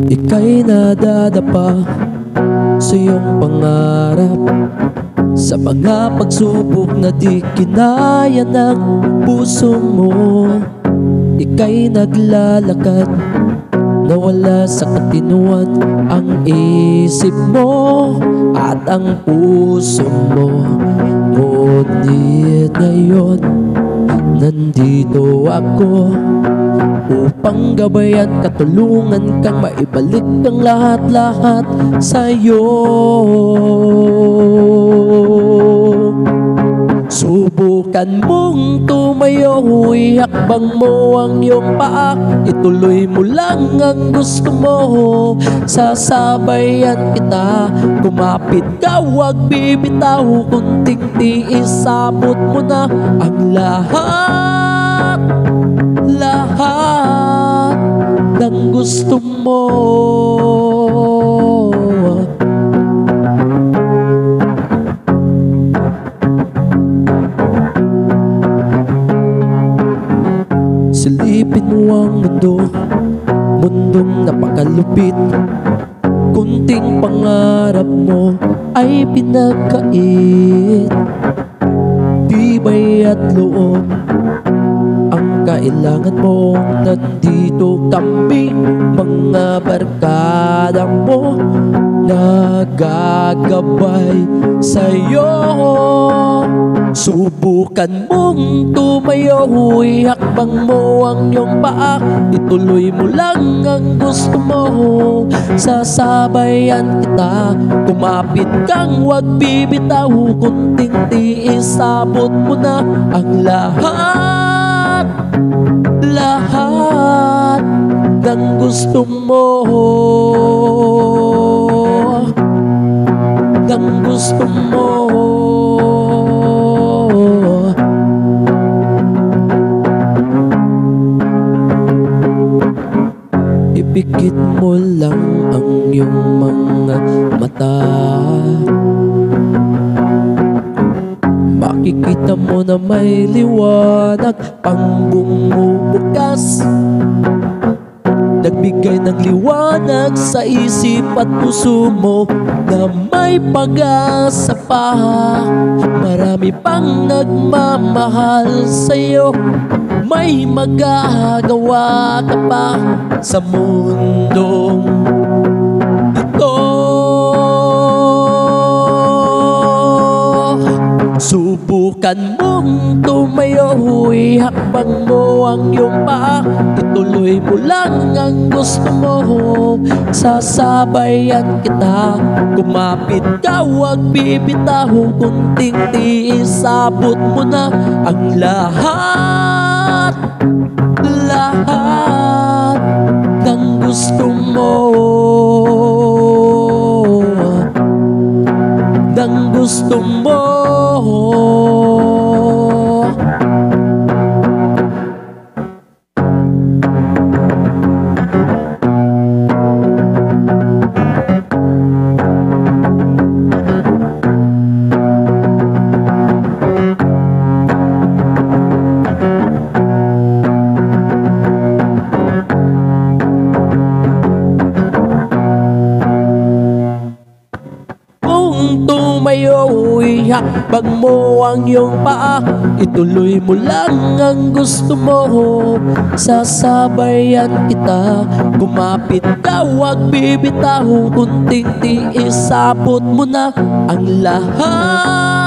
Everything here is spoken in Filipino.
Ika'y nadadapa sa iyong pangarap, sa mga pagsubok na di kinaya ng puso mo. Ika'y naglalakad na wala sa katinuan ang isip mo at ang puso mo. Ngunit ngayon nandito ako upang gabayan ka, tulungan kang maibalik ang lahat-lahat sa'yo. Subukan mong tumayo, ihakbang mo ang iyong paa, ituloy mo lang ang gusto mo. Sasabayan kita, kumapit ka, huwag bibitaw, kunting tiis, sabot mo na ang lahat ng gusto mo. Silipin mo ang mundo, mundong napakalupit. Kunting pangarap mo ay pinagkait, tibay at loob ang kailangan mo. Nandito kami, mga barkada mo, nagagabay sa'yo. Subukan mong tumayo, ihakbang mo ang iyong paa, ituloy mo lang ang gusto mo. Sasabayan kita, kumapit kang huwag bibitaw, kunting tiis, sabot mo na ang lahat ng gusto mo. Ng gusto mo. Ipikit mo lang ang iyong mga mata, makikita mo na may liwanag pang bumubukas, nagbigay ng liwanag sa isip at puso mo, na may pag-asa pa. Marami pang nagmamahal sa'yo, may magagawa ka pa sa mundong ito. Subukan mong tumayo, ihakbang mo ang iyong paa, ituloy mo lang ang gusto mo. Sasabayan kita, kumapit ka, huwag bibitaw, kunting tiis, sabot mo na ang lahat ng gusto mo. Ng gusto mo. Tumayo, ihakbang mo ang iyong paa, ituloy mo lang ang gusto mo. Sasabayan kita, kumapit ka, huwag bibitaw, kunting tiis, sabot mo na ang lahat